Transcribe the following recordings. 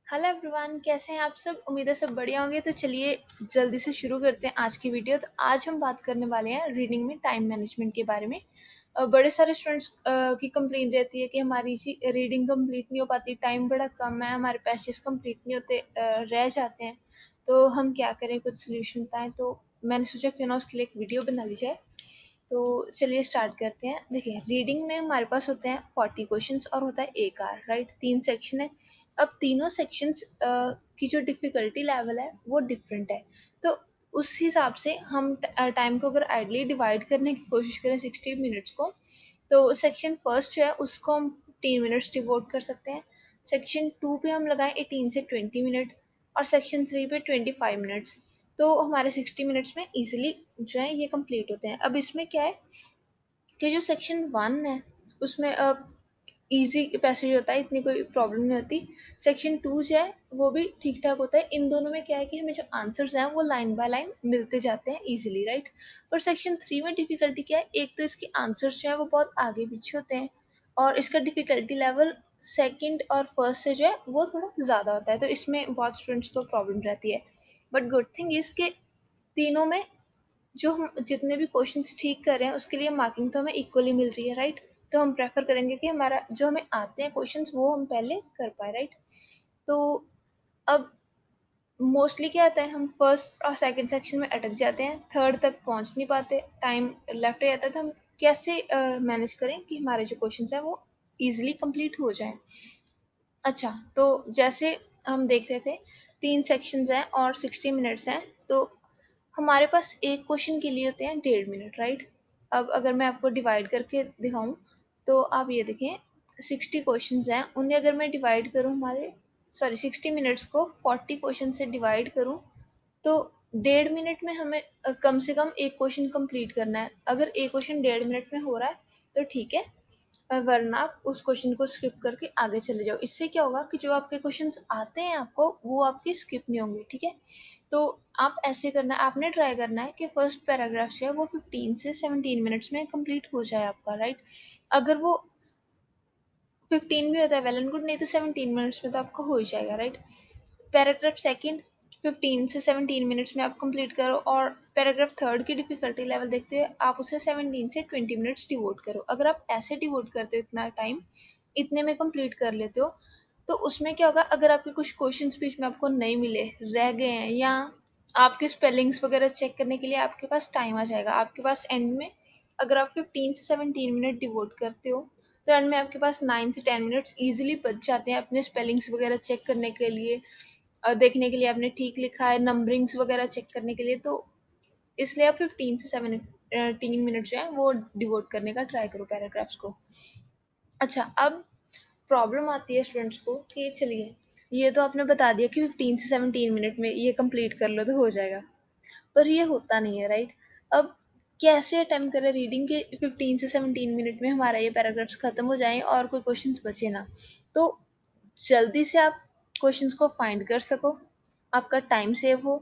Hello everyone, कैसे हैं आप सब। उम्मीद है सब बढ़िया होंगे। तो चलिए जल्दी से शुरू करते हैं आज की वीडियो। तो आज हम बात करने वाले हैं रीडिंग में टाइम मैनेजमेंट के बारे में। बड़े सारे स्टूडेंट्स की कंप्लेंट रहती है कि हमारी जी रीडिंग कंप्लीट नहीं हो पाती, टाइम बड़ा कम है, हमारे पैसेज कंप्लीट नहीं होते, रह जाते हैं। तो हम क्या करें, कुछ सोल्यूशन बताएं। तो मैंने सोचा क्यों ना उसके लिए एक वीडियो बना ली जाए। तो चलिए स्टार्ट करते हैं। देखिए, रीडिंग में हमारे पास होते हैं 40 क्वेश्चंस और होता है 1 आवर, राइट। 3 सेक्शन है। अब तीनों सेक्शंस की जो डिफ़िकल्टी लेवल है वो डिफरेंट है। तो उस हिसाब से हम टाइम को अगर आइडली डिवाइड करने की कोशिश करें 60 मिनट्स को, तो सेक्शन फर्स्ट जो है उसको हम 15 मिनट्स डिवोट कर सकते हैं। सेक्शन 2 पे हम लगाएं 18 से 20 मिनट और सेक्शन 3 पे 25 मिनट्स। तो हमारे 60 मिनट्स में इजीली जो है ये कंप्लीट होते हैं। अब इसमें क्या है कि जो सेक्शन 1 है उसमें ईज़ी पैसेज होता है, इतनी कोई प्रॉब्लम नहीं होती। सेक्शन 2 जो है वो भी ठीक-ठाक होता है। इन दोनों में क्या है कि हमें जो आंसर्स हैं वो लाइन बाय लाइन मिलते जाते हैं ईज़िली, राइट? पर सेक्शन 3 में डिफ़िकल्टी क्या है, एक तो इसके आंसर्स जो हैं वो बहुत आगे-पीछे होते हैं और इसका डिफ़िकल्टी लेवल सेकंड और फर्स्ट से जो है वो थोड़ा ज़्यादा होता है। तो इसमें बहुत स्टूडेंट्स को प्रॉब्लम रहती है। बट गुड थिंग इज़ कि तीनों में जो हम जितने भी क्वेश्चंस ठीक कर रहे हैं उसके लिए मार्किंग तो हमें इक्वली मिल रही है, राइट। तो हम प्रेफर करेंगे कि हमारा जो हमें आते हैं क्वेश्चंस वो हम पहले कर पाए, राइट। तो अब मोस्टली क्या होता है, हम फर्स्ट और सेकंड सेक्शन में अटक जाते हैं, थर्ड तक पहुंच नहीं पाते, टाइम लेफ्ट हो जाता है। तो हम कैसे मैनेज करें कि हमारे जो क्वेश्चंस हैं वो इजीली कंप्लीट हो जाएं। अच्छा, तो जैसे हम देख रहे थे 3 सेक्शंस हैं और 60 मिनट्स हैं। तो हमारे पास एक क्वेश्चन के लिए होते हैं 1.5 मिनट, राइट। अब अगर मैं आपको डिवाइड करके दिखाऊं तो आप ये देखें, 60 क्वेश्चंस हैं, उन्हें अगर मैं डिवाइड करूं हमारे 60 मिनट्स को 40 क्वेश्चन से डिवाइड करूं तो 1.5 मिनट में हमें कम से कम एक क्वेश्चन कंप्लीट करना है। अगर एक क्वेश्चन 1.5 मिनट में हो रहा है तो ठीक है, वरना आप उस क्वेश्चन को स्किप करके आगे चले जाओ। इससे क्या होगा कि जो आपके क्वेश्चंस आते हैं आपको वो आपके स्किप नहीं होंगे, ठीक है। तो आप ऐसे करना है, आपने ट्राई करना है कि फर्स्ट पैराग्राफ जो है वो 15 से 17 मिनट्स में कंप्लीट हो जाए आपका, राइट। अगर वो 15 भी होता है वेल एंड गुड, नहीं तो 17 मिनट्स में तो आपका हो ही जाएगा, राइट। पैराग्राफ सेकंड 15 से 17 मिनट्स में आप कंप्लीट करो और पैराग्राफ थर्ड की डिफिकल्टी लेवल देखते हुए आप उसे 17 से 20 मिनट्स डिवोट करो। अगर आप ऐसे डिवोट करते हो इतना टाइम, इतने में कंप्लीट कर लेते हो, तो उसमें क्या होगा, अगर आपके कुछ क्वेश्चंस बीच में आपको नहीं मिले, रह गए हैं, या आपके स्पेलिंग्स वगैरह चेक करने के लिए आपके पास टाइम आ जाएगा। आपके पास एंड में अगर आप 15 से 17 मिनट डिवोट करते हो तो एंड में आपके पास 9 से 10 मिनट्स इजीली बच जाते हैं अपने स्पेलिंग्स वगैरह चेक करने के लिए, देखने के लिए आपने ठीक लिखा है, नंबरिंग्स वगैरह चेक करने के लिए। तो इसलिए आप 15 से 17 मिनट जो है वो डिवोट करने का ट्राई करो पैराग्राफ्स को। अच्छा, अब प्रॉब्लम आती है स्टूडेंट्स को कि चलिए ये तो आपने बता दिया कि 15 से 17 मिनट में ये कंप्लीट कर लो तो हो जाएगा, पर ये होता नहीं है, राइट। अब कैसे अटेम्प्ट करें रीडिंग के 15 से 17 मिनट में हमारा ये पैराग्राफ्स खत्म हो जाएं और कोई क्वेश्चंस बचे ना। तो जल्दी से आप क्वेश्चंस को फाइंड कर सको, आपका टाइम सेव हो,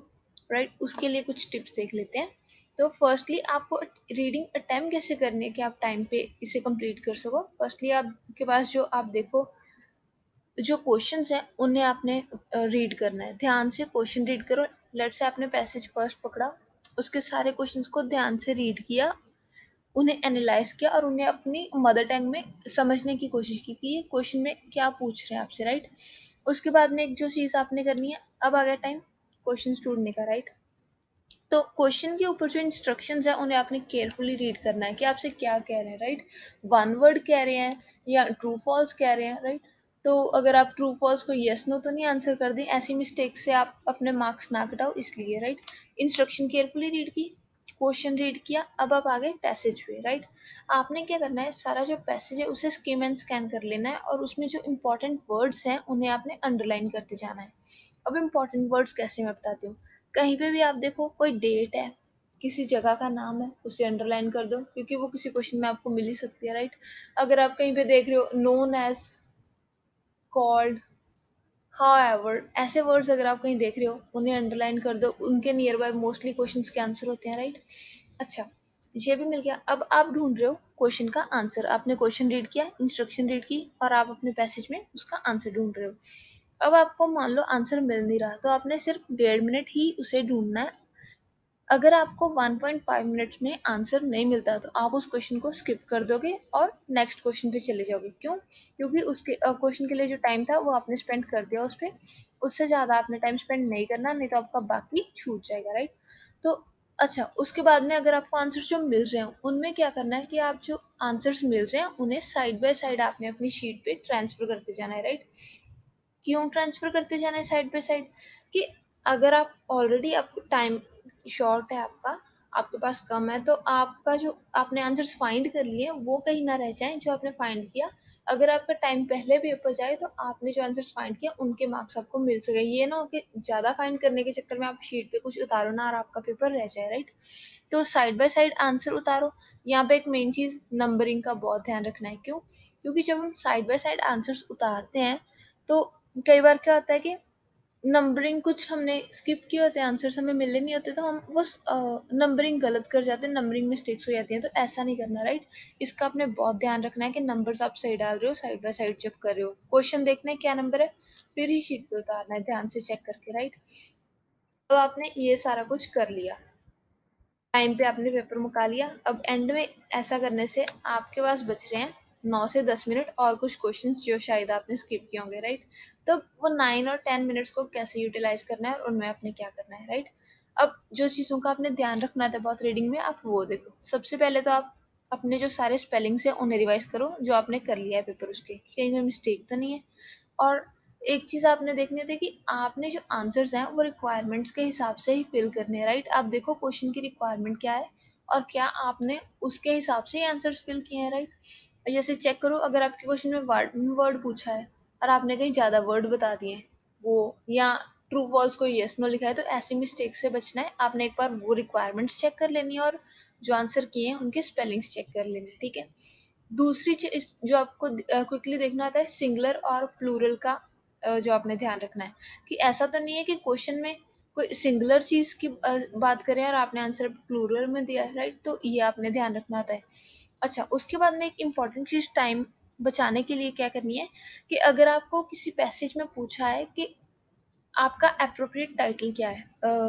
राइट। उसके लिए कुछ टिप्स देख लेते हैं। तो फर्स्टली आपको रीडिंग अटेम्प्ट कैसे करनी है कि आप टाइम पे इसे कंप्लीट कर सको। फर्स्टली आपके पास जो आप देखो जो क्वेश्चंस हैं उन्हें आपने रीड करना है, ध्यान से क्वेश्चन रीड करो। लेट से आपने पैसेज फर्स्ट पकड़ा, उसके सारे क्वेश्चंस को ध्यान से रीड किया, उन्हें एनालाइज किया और उन्हें अपनी मदर टंग में समझने की कोशिश की कि ये क्वेश्चन में क्या पूछ रहे हैं आपसे, राइट। उसके बाद में एक जो चीज़ आपने करनी है, अब आ गया टाइम क्वेश्चन ढूंढने का, राइट। तो क्वेश्चन के ऊपर जो इंस्ट्रक्शंस है उन्हें आपने केयरफुली रीड करना है कि आपसे क्या कह रहे हैं, राइट। वन वर्ड कह रहे हैं या ट्रू फॉल्स कह रहे हैं, राइट। तो अगर आप ट्रू फॉल्स को यस नो तो नहीं आंसर कर दें, ऐसी मिस्टेक से आप अपने मार्क्स ना घटाओ, इसलिए, राइट। इंस्ट्रक्शन केयरफुली रीड की, क्वेश्चन रीड किया, अब आप आ गए पैसेज पे, राइट। आपने क्या करना है, सारा जो पैसेज है उसे स्किम एंड स्कैन कर लेना है और उसमें जो इंपॉर्टेंट वर्ड्स हैं उन्हें आपने अंडरलाइन करते जाना है। अब इंपॉर्टेंट वर्ड्स कैसे मैं बताती हूँ। कहीं पे भी आप देखो कोई डेट है, किसी जगह का नाम है, उसे अंडरलाइन कर दो क्योंकि वो किसी क्वेश्चन में आपको मिल ही सकती है, राइट। अगर आप कहीं पे देख रहे हो नोन एज, कॉल्ड, हाउएवर, ऐसे वर्ड्स अगर आप कहीं देख रहे हो उन्हें अंडरलाइन कर दो, उनके नियर बाय मोस्टली क्वेश्चंस के आंसर होते हैं, राइट। अच्छा, ये भी मिल गया। अब आप ढूंढ रहे हो क्वेश्चन का आंसर, आपने क्वेश्चन रीड किया, इंस्ट्रक्शन रीड की और आप अपने पैसेज में उसका आंसर ढूंढ रहे हो। अब आपको मान लो आंसर मिल नहीं रहा, तो आपने सिर्फ 1.5 मिनट ही उसे ढूंढना है। अगर आपको 1.5 मिनट्स में आंसर नहीं मिलता तो आप उस क्वेश्चन को स्किप कर दोगे और नेक्स्ट क्वेश्चन पे चले जाओगे। क्यों? क्योंकि उसके क्वेश्चन के लिए जो टाइम था वो आपने स्पेंड कर दिया उस पे, उससे ज़्यादा आपने टाइम स्पेंड नहीं करना, नहीं तो आपका बाकी छूट जाएगा, राइट? तो अच्छा, उसके बाद में अगर आपको आंसर्स जो मिल रहे हैं उनमें क्या करना है कि आप जो आंसर्स मिल रहे हैं उन्हें साइड बाय साइड आपने अपनी शीट पे ट्रांसफर करते जाना है, राइट? क्यों ट्रांसफर करते जाना है साइड बाय साइड? कि अगर आप ऑलरेडी आपको टाइम शॉर्ट है, आपके पास कम है, तो आपका जो आपने आंसर्स फाइंड कर लिए वो कहीं ना रह जाएं जो आपने फाइंड किया। अगर आपका टाइम पहले भी ऊपर जाए तो आपने जो आंसर्स फाइंड किया उनके मार्क्स आपको मिल सके। ये ना हो कि ज्यादा फाइंड करने के चक्कर में आप शीट पे कुछ उतारो ना और आपका पेपर रह जाए, राइट? तो साइड बाय साइड आंसर उतारो। यहाँ पे एक मेन चीज नंबरिंग का बहुत ध्यान रखना है। क्यों? क्योंकि जब हम साइड बाय साइड आंसर्स उतारते हैं तो कई बार क्या होता है कि नंबरिंग कुछ हमने स्किप किए होते हैं, आंसर्स हमें मिले नहीं होते, तो हम वो नंबरिंग गलत कर जाते हैं, नंबरिंग मिस्टेक्स हो जाती हैं। तो ऐसा नहीं करना, राइट? इसका आपने बहुत ध्यान रखना है कि नंबर्स आप सही डाल रहे हो, साइड बाय साइड जब कर रहे हो। क्वेश्चन देखना है क्या नंबर है, फिर ही शीट पे उतारना है ध्यान से चेक करके, राइट? तो आपने ये सारा कुछ कर लिया, टाइम पे आपने पेपर मुका लिया। अब एंड में ऐसा करने से आपके पास बच रहे हैं 9 से 10 मिनट और कुछ क्वेश्चंस जो शायद आपने स्किप किए होंगे, राइट? तो वो 9 और 10 मिनट्स को कैसे यूटिलाइज करना है और उनमें आपने क्या करना है, राइट? अब जो चीज़ों का आपने ध्यान रखना था बहुत रीडिंग में, आप वो देखो। सबसे पहले तो आप अपने जो सारे स्पेलिंग्स हैं उन्हें रिवाइज करो जो आपने कर लिया है पेपर, उसके कहीं में मिस्टेक तो नहीं है। और एक चीज आपने देखनी थी कि आपने जो आंसर्स हैं वो रिक्वायरमेंट्स के हिसाब से ही फिल करने हैं, राइट? आप देखो क्वेश्चन की रिक्वायरमेंट क्या है और क्या आपने उसके हिसाब से ही आंसर्स फिल किए हैं, राइट? जैसे चेक करो, अगर आपके क्वेश्चन में वर्ड वर्ड पूछा है और आपने कहीं ज्यादा वर्ड बता दिए वो, या ट्रू फॉल्स कोई यस नो लिखा है, तो ऐसी मिस्टेक से बचना है। आपने एक बार वो रिक्वायरमेंट्स चेक कर लेनी है और जो आंसर किए हैं उनके स्पेलिंग्स चेक कर लेने हैं, ठीक है? दूसरी चीज जो आपको क्विकली देखना होता है, सिंगुलर और प्लूरल का जो आपने ध्यान रखना है कि ऐसा तो नहीं है कि क्वेश्चन में कोई सिंगुलर चीज की बात करें और आपने आंसर प्लूरल में दिया है, राइट? तो ये आपने ध्यान रखना होता है। अच्छा, उसके बाद में एक इम्पॉर्टेंट चीज टाइम बचाने के लिए क्या करनी है कि अगर आपको किसी पैसेज में पूछा है कि आपका एप्रोप्रिएट टाइटल क्या है,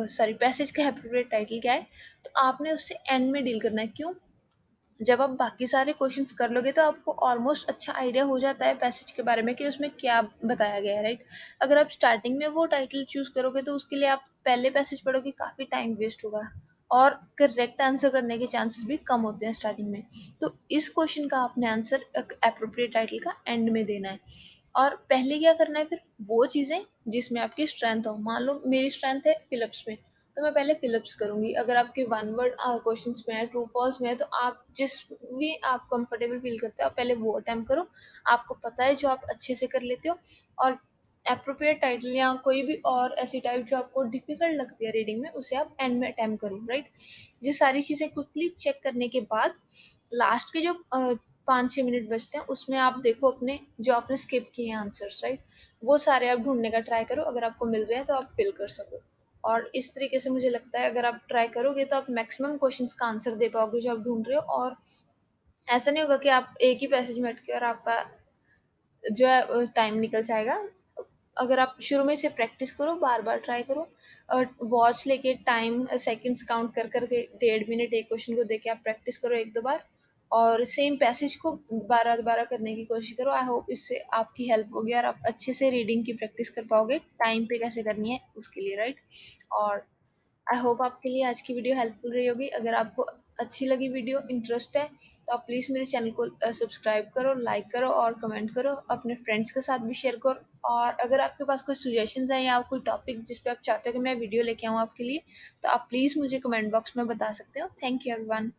सॉरी पैसेज का एप्रोप्रिएट टाइटल क्या है, तो आपने उससे एंड में डील करना है। क्यों? जब आप बाकी सारे क्वेश्चंस कर लोगे तो आपको ऑलमोस्ट अच्छा आइडिया हो जाता है पैसेज के बारे में कि उसमें क्या बताया गया है, राइट? अगर आप स्टार्टिंग में वो टाइटल चूज करोगे तो उसके लिए आप पहले पैसेज पढ़ोगे, काफी टाइम वेस्ट होगा और करेक्ट आंसर करने के चांसेस भी कम होते हैं स्टार्टिंग में। तो इस क्वेश्चन का आपने आंसर अप्रोप्रिएट टाइटल का एंड में देना है। और पहले क्या करना है, फिर वो चीजें जिसमें आपकी स्ट्रेंथ हो। मान लो मेरी स्ट्रेंथ है फिलिप्स में, तो मैं पहले फिलिप्स करूंगी। अगर आपके वन वर्ड क्वेश्चंस में है, ट्रू फॉल्स में है, तो आप जिस भी आप कंफर्टेबल फील करते हो आप पहले वो अटेम्प्ट करो। आपको पता है जो आप अच्छे से कर लेते हो। और अप्रोप्रिएट टाइटल या कोई भी और ऐसी टाइप जो आपको डिफिकल्ट लगती है रीडिंग में, उसे आप एंड में अटेम्प्ट करो, राइट? ये सारी चीजें क्विकली चेक करने के बाद लास्ट के जो 5-6 मिनट बचते हैं उसमें आप देखो अपने जो आपने स्किप किए हैं आंसर्स, राइट? वो सारे आप ढूंढने का ट्राई करो, अगर आपको मिल रहे हैं तो आप फिल कर सको। और इस तरीके से मुझे लगता है अगर आप ट्राई करोगे तो आप मैक्सिमम क्वेश्चंस का आंसर दे पाओगे जो आप ढूंढ रहे हो। और ऐसा नहीं होगा कि आप एक ही पैसेज में अटके और आपका जो है टाइम निकल जाएगा। अगर आप शुरू में से प्रैक्टिस करो, बार बार ट्राई करो और वॉच लेके टाइम सेकंड्स काउंट कर करके 1.5 मिनट एक क्वेश्चन को देके आप प्रैक्टिस करो 1-2 बार और सेम पैसेज को दोबारा दोबारा करने की कोशिश करो। आई होप इससे आपकी हेल्प होगी और आप अच्छे से रीडिंग की प्रैक्टिस कर पाओगे टाइम पे कैसे करनी है उसके लिए, राइट? और आई होप आपके लिए आज की वीडियो हेल्पफुल रही होगी। अगर आपको अच्छी लगी वीडियो, इंटरेस्ट है, तो आप प्लीज़ मेरे चैनल को सब्सक्राइब करो, लाइक करो और कमेंट करो, अपने फ्रेंड्स के साथ भी शेयर करो। और अगर आपके पास कोई सजेशंस हैं या कोई टॉपिक जिस पे आप चाहते हो कि मैं वीडियो लेके आऊँ आपके लिए, तो आप प्लीज़ मुझे कमेंट बॉक्स में बता सकते हो। Thank you everyone.